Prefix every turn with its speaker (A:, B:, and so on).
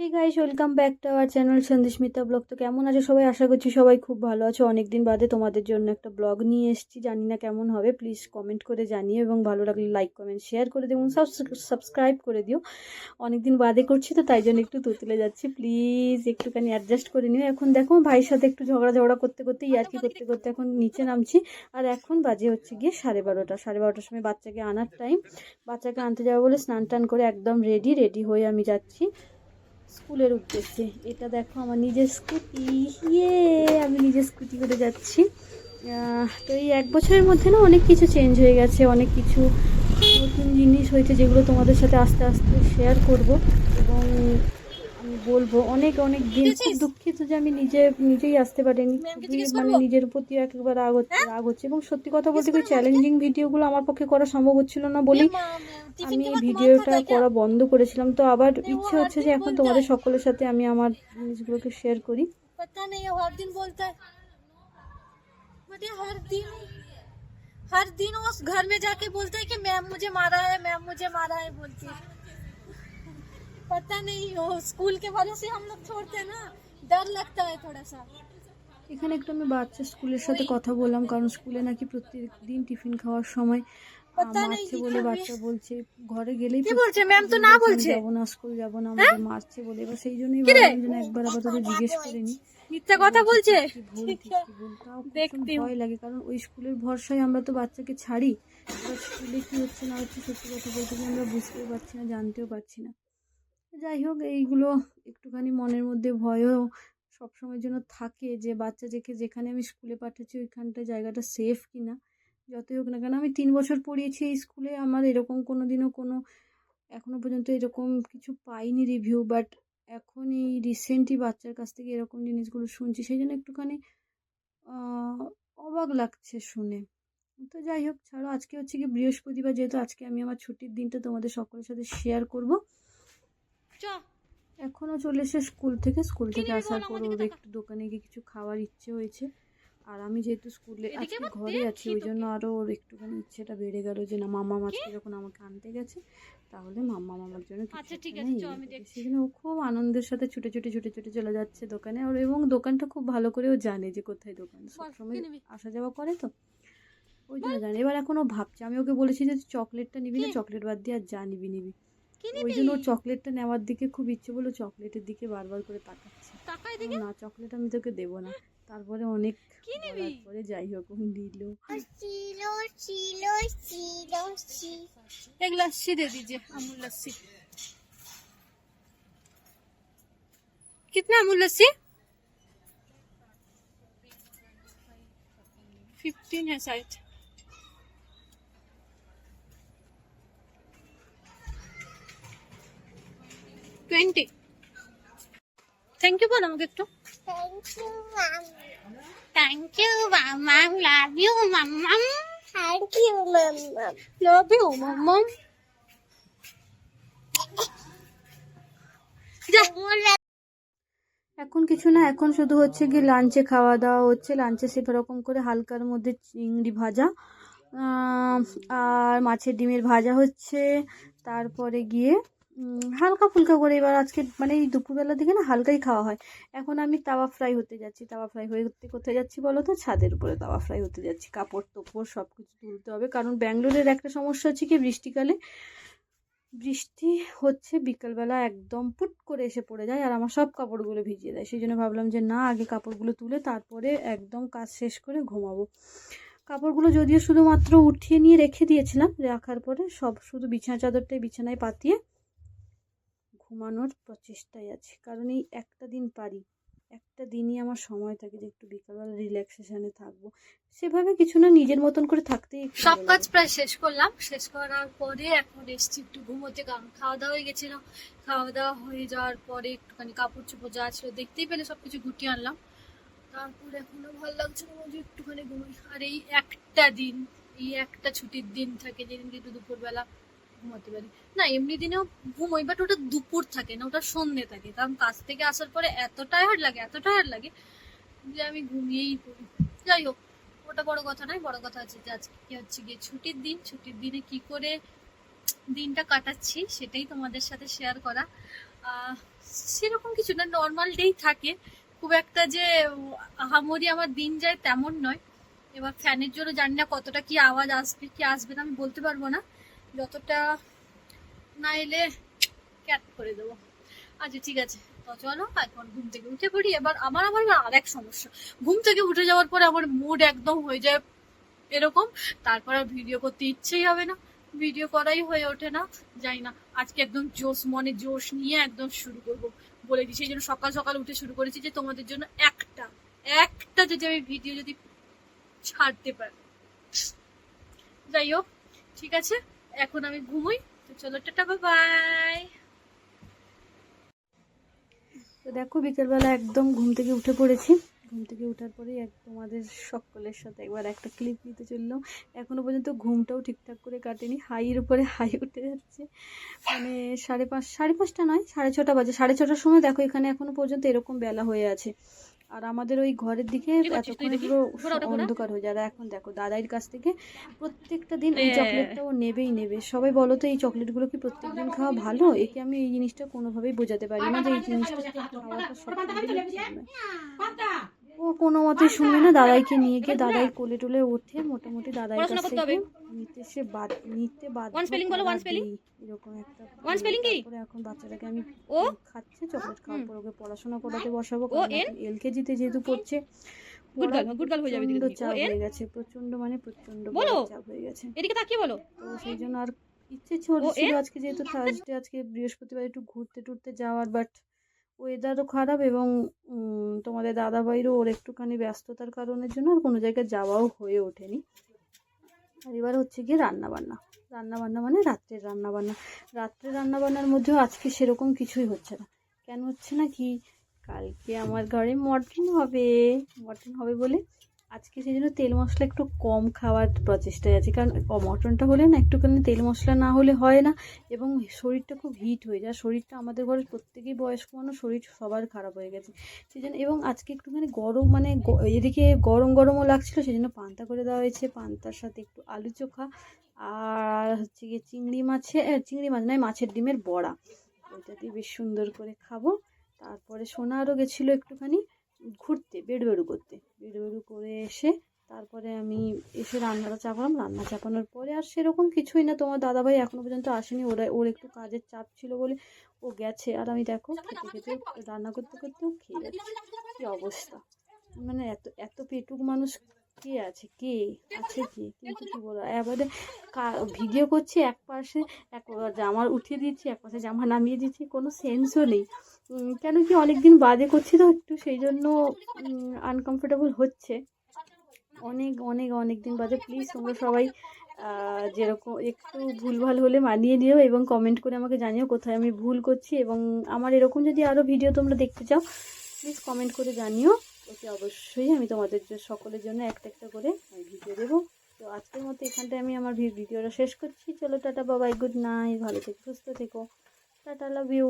A: Hey guys, welcome back to our channel Sandeshmita blog. তো কেমন আছো সবাই? আশা করছি সবাই খুব ভালো আছো। অনেকদিন বাদে তোমাদের জন্য একটা ব্লগ নিয়ে এসেছি, জানি না কেমন হবে, প্লিজ কমেন্ট করে জানিও এবং ভালো লাগলে লাইক কমেন্ট শেয়ার করে দিও এবং সাবস্ক্রাইব করে দিও। অনেকদিন বাদে করছি তো তাই জন্য একটু তুতলে যাচ্ছি, প্লিজ একটুখানি অ্যাডজাস্ট করে নিও। এখন দেখো ভাইয়ের সাথে একটু ঝগড়া করতে করতে ইয়ার্কি করতে করতে এখন নিচে নামছি। আর এখন বাজে হচ্ছে গিয়ে 12:30। 12:30 সময় বাচ্চাকে আনার টাইম। বাচ্চাকে আনতে যাবো বলে স্নান টান করে একদম রেডি হয়ে আমি যাচ্ছি স্কুলের উদ্দেশ্যে। এটা দেখো আমার নিজের স্কুটি, ইয়ে আমি নিজের স্কুটি করে যাচ্ছি। তো এই 1 বছরের মধ্যে না অনেক কিছু চেঞ্জ হয়ে গেছে, অনেক কিছু নতুন জিনিস হয়েছে যেগুলো তোমাদের সাথে আস্তে আস্তে শেয়ার করব এবং আমি বলবো। অনেক অনেক দিন খুব দুঃখিত যে আমি নিজেই আসতে পারিনি, খুবই মানে নিজের প্রতি একবার রাগ হচ্ছে এবং সত্যি কথা বলতে কি চ্যালেঞ্জিং ভিডিওগুলো আমার পক্ষে করা সম্ভব হচ্ছিল না বলেই আমি ভিডিওটা করা বন্ধ করেছিলাম। তো আবার ইচ্ছে হচ্ছে যে এখন তোমাদের সকলের সাথে আমি আমার জিনিসগুলোকে শেয়ার করি।
B: हर दिन उस घर में जाके बोलता है कि मैम मुझे मारा है, मैम मुझे मारा है बोलती है। पता नहीं वो स्कूल के भरोसे हम लोग छोड़ते हैं ना, डर लगता है थोड़ा सा।
A: এখানে একটু আমি বাচ্চা স্কুলের সাথে কথা বললাম, কারণ স্কুলে নাকি প্রত্যেকদিন টিফিন খাওয়ার সময় মারছে বলে বাচ্চা বলছে, ঘরে গেলেই
B: ম্যাম তো না বলছে
A: যাবো না, স্কুল যাবো না, আমাদের মারছে বলে। এবার সেই জন্যই ভাবলাম যে একবার আপাতত জিজ্ঞেস করে নি
B: মিথ্যা কথা বলছে।
A: দেখতে ভয় লাগে, কারণ ওই স্কুলের ভরসায় আমরা তো বাচ্চাকে ছাড়ি। এবার স্কুলে কি হচ্ছে না হচ্ছে সত্যি কথা বলতে কি আমরা বুঝতেও পারছি না, জানতেও পারছি না। যাই হোক, এইগুলো একটুখানি মনের মধ্যে ভয়ও সবসময়ের জন্য থাকে যে বাচ্চাদেরকে যেখানে আমি স্কুলে পাঠাচ্ছি ওইখানটা জায়গাটা সেফ কিনা। যতই হোক না কেন আমি 3 বছর পড়িয়েছি এই স্কুলে, আমার এরকম কোনো দিনও এখনো পর্যন্ত এরকম কিছু পাইনি রিভিউ। বাট এখন এই রিসেন্টলি বাচ্চার কাছ থেকে এরকম জিনিসগুলো শুনছি, সেই জন্য একটুখানি অবাক লাগছে শুনে। তো যাই হোক, ছাড়ো। আজকে হচ্ছে কি বৃহস্পতিবার, যেহেতু আজকে আমি আমার ছুটির দিনটা তোমাদের সকলের সাথে শেয়ার করব। এখনও চলে এসে স্কুল থেকে আসার পর ওর একটু দোকানে গিয়ে কিছু খাওয়ার ইচ্ছে হয়েছে। আর আমি যেহেতু স্কুলে আজকে ঘরে আছি ওই জন্য আরও ওর একটুখানি ইচ্ছেটা বেড়ে গেল যে না, মাম্মা আজকে যখন আমাকে আনতে গেছে তাহলে মাম্মা আমার জন্য সেই জন্য ও খুব আনন্দের সাথে ছুটে চলে যাচ্ছে দোকানে। আর এবং দোকানটা খুব ভালো করেও জানে যে কোথায় দোকান, সবসময় আসা যাওয়া করে তো ওই জন্য জানে। এবার এখন ও ভাবছে, আমি ওকে বলেছি যে চকলেটটা নিবি না, চকলেট বাদ দিয়ে আর যা নিবি। ওই জন্য ওর চকলেটটা নেওয়ার দিকে খুব ইচ্ছে বলে চকলেটের দিকে বারবার করে তাকাচ্ছে। না, চকলেট আমি তোকে দেবো না। তারপরে অনেক পরে যাই হোক নিল।
B: एक लस्सी दे दीजिए, अमूल लस्सी। कितना अमूल लस्सी? 15 है शायद। थैंक यू बोल আমাকে একটু। थैंक यू मामा, लव यू मामा, थैंक यू मामा, लव यू मामा।
A: এখন কিছু না, এখন শুধু হচ্ছে কি লাঞ্চে খাওয়া দাওয়া হচ্ছে। লাঞ্চে সেরকম করে হালকার মধ্যে চিংড়ি ভাজা আর মাছের ডিমের ভাজা হচ্ছে। তারপরে গিয়ে হালকা ফুলকা করে, এবার আজকে মানে এই দুপুরবেলার দিকে না হালকাই খাওয়া হয়। এখন আমি তাওয়া ফ্রাই হতে যাচ্ছি। তাওয়া ফ্রাই হতে কোথায় যাচ্ছি বলো তো? ছাদের উপরে তাওয়া ফ্রাই হতে যাচ্ছি। কাপড় তোপড় সব কিছু তুলতে হবে, কারণ ব্যাঙ্গালোরের একটা সমস্যা হচ্ছে কি বৃষ্টিকালে বৃষ্টি হচ্ছে বিকালবেলা একদম পুট করে এসে পড়ে যায় আর আমার সব কাপড়গুলো ভিজিয়ে দেয়। সেই জন্য ভাবলাম যে না, আগে কাপড়গুলো তুলে তারপরে একদম কাজ শেষ করে ঘুমাবো। কাপড়গুলো যদিও শুধুমাত্র উঠিয়ে নিয়ে রেখে দিয়েছিলাম, রাখার পরে সব শুধু বিছানা চাদরটাই বিছানায় পাতিয়ে ঘুমানোর প্রচেষ্টায় আছি। কারণ এই একটা দিন পারি, একটা দিনই আমার সময় থাকে যে একটু বিকালবেলা রিল্যাক্সেশনে থাকবো। সেভাবে কিছু না, নিজের মতন করে থাকতেই।
B: সব কাজ প্রায় শেষ করলাম। শেষ করার পরে এখন এসছি একটু ঘুমোতে, কারণ খাওয়া দাওয়া হয়ে গেছিল। খাওয়া দাওয়া হয়ে যাওয়ার পরে একটুখানি কাপড় চোপড় যা ছিল দেখতেই পেলে সবকিছু গুটিয়ে আনলাম। তারপরে এখনো ভালো লাগছে না যে একটুখানি ঘুমাই। আর এই একটা দিন, এই একটা ছুটির দিন থাকে যেদিন কিন্তু দুপুরবেলা ঘুমাতে পারি না। এমনি দিনেও ঘুমোই, বাট ওটা দুপুর থাকে না, ওটা সন্ধ্যে থাকে। কারণ কাজ থেকে আসার পরে এত টায়ার্ড লাগে যে আমি ঘুমিয়েই পড়ি। যাই হোক, ওটা বড় কথা নয়। বড় কথা হচ্ছে যে আজকে কি হচ্ছে গিয়ে ছুটির দিনে কি করে দিনটা কাটাচ্ছি সেটাই তোমাদের সাথে শেয়ার করা। সেরকম কিছু না, নর্মাল ডেই থাকে, খুব একটা যে আহামরি আমার দিন যায় তেমন নয়। এবার ফ্যানের জন্য জানি না কতটা কি আওয়াজ আসবে কি আসবে না আমি বলতে পারবো না, যতটা না এলে ক্যাট করে দেবো। আচ্ছা ঠিক আছে, তো চলো এখন ঘুম থেকে উঠে পড়ি। এবার আমার আবার আর এক সমস্যা, ঘুম থেকে উঠে যাওয়ার পরে আমার মুড একদম হয়ে যায় এরকম, তারপর আর ভিডিও করতে ইচ্ছেই হবে না, ভিডিও করাই হয়ে ওঠে না। জানি না, আজকে একদম জোশ মনে জোশ নিয়ে একদম শুরু করব বলে দিই, সেই জন্য সকাল সকাল উঠে শুরু করেছি যে তোমাদের জন্য একটা একটা যদি আমি ভিডিও যদি ছাড়তে পারি। যাই হোক, ঠিক আছে, এখন আমি ঘুমোই। তো চলো, টাটা, বাই।
A: তো দেখো বিকেলবেলা একদম ঘুম থেকে উঠে পড়েছি। ঘুম থেকে ওঠার পরেই তোমাদের সকলের সাথে একবার একটা ক্লিপ নিতে চললাম। এখনো পর্যন্ত ঘুমটাও ঠিকঠাক করে কাটেনি, হাইয়ের উপরে হাই উঠে যাচ্ছে। মানে 5:30 নয়, 6:30 বাজে। 6:30টার সময় দেখো এখানে এখনো পর্যন্ত এরকম বেলা হয়ে আছে। আর আমাদের ওই ঘরের দিকে এতক্ষণে পুরো অন্ধকার হয়ে যায়। আর এখন দেখো দাদাইয়ের কাছ থেকে প্রত্যেকটা দিন এই চকলেটটা ও নেবেই নেবে। সবাই বলো তো এই চকলেটগুলো কি প্রত্যেকদিন খাওয়া ভালো? একে আমি এই জিনিসটা কোনোভাবেই বোঝাতে পারি না যে এই জিনিসটা খাওয়াটা সব ও কোনো মতেই শুনবে না। দাদাইকে নিয়ে গিয়ে দাদাই কোলে টোলে ওঠে, মোটামুটি দাদাইয়ের কাছ থেকে নিতে বাধ্য এরকম একটা। তারপরে এখন বাচ্চাটাকে আমি খাচ্ছে চকলেট খাওয়ার পর ওকে পড়াশোনা করাতে বসাবো, কারণ এখন এলকেজিতে যেহেতু পড়ছে, প্রচন্ড চাপ হয়ে গেছে, প্রচন্ড মানে প্রচন্ড চাপ হয়ে গেছে। তো সেই জন্য আর ইচ্ছে ছিল আজকে যেহেতু থার্সডে, আজকে বৃহস্পতিবার, একটু ঘুরতে টুরতে যাওয়ার, বাট ওয়েদারও খারাপ এবং তোমাদের দাদাভাইরও ওর একটুখানি ব্যস্ততার কারণের জন্য আর কোনো জায়গায় যাওয়াও হয়ে ওঠেনি। আর এবার হচ্ছে গিয়ে রান্নাবান্না মানে রাত্রের রান্নাবান্নার মধ্যেও আজকে সেরকম কিছুই হচ্ছে না। কেন হচ্ছে না কি, কালকে আমার ঘরে মটন হবে বলে আজকে সেই জন্য তেল মশলা একটু কম খাওয়ার প্রচেষ্টায় আছে। কারণ মটনটা হলে না একটুখানি তেল মশলা না হলে হয় না, এবং শরীরটা খুব হিট হয়ে যায়। শরীরটা আমাদের ঘরের প্রত্যেকেই বয়স্ক মানুষ, শরীর সবার খারাপ হয়ে গেছে সেই জন্য। এবং আজকে একটুখানি গরম মানে এদিকে গরমও লাগছিলো, সেই জন্য পান্তা করে দেওয়া হয়েছে। পান্তার সাথে একটু আলু চোখা, আর হচ্ছে গিয়ে চিংড়ি মাছ নয়, মাছের ডিমের বড়া, ওইটা দিয়ে বেশ সুন্দর করে খাবো। তারপরে সোনা আরও গেছিলো একটুখানি ঘুরতে, বেড়বেড়ু করে এসে তারপরে আমি এসে রান্না চাপানোর পরে আর সেরকম কিছুই না। তোমার দাদাভাই এখনো পর্যন্ত আসেনি, ওর একটু কাজের চাপ ছিল বলে ও গেছে। আর আমি দেখো খেতে রান্না করতেও খেয়ে যাচ্ছি। কি অবস্থা, মানে এত পেটুক মানুষ কে আছে কিন্তু কি বলো, এবারে ভিডিও করছি এক পাশে জামা উঠিয়ে দিচ্ছি, এক পাশে জামা নামিয়ে দিচ্ছি, কোনো সেন্সও নেই। কেন কি অনেকদিন বাদে করছি তো একটু, সেই জন্য আনকমফোর্টেবল হচ্ছে অনেক দিন বাদে। প্লিজ তোমরা সবাই যেরকম একটু ভুলভাল হলে মানিয়ে নিও এবং কমেন্ট করে আমাকে জানিও কোথায় আমি ভুল করছি। এবং আমার এরকম যদি আরও ভিডিও তোমরা দেখতে চাও প্লিজ কমেন্ট করে জানিও, ওকে অবশ্যই আমি তোমাদের সকলের জন্য একটা করে আমি ভিডিও দেবো। তো আজকের মতো এখানটায় আমি আমার ভিডিওটা শেষ করছি। চলো টাটা, বাবাই, গুড নাইট, ভালো থেকো, সুস্থ থেকো, টাটা, লাভ ইউ।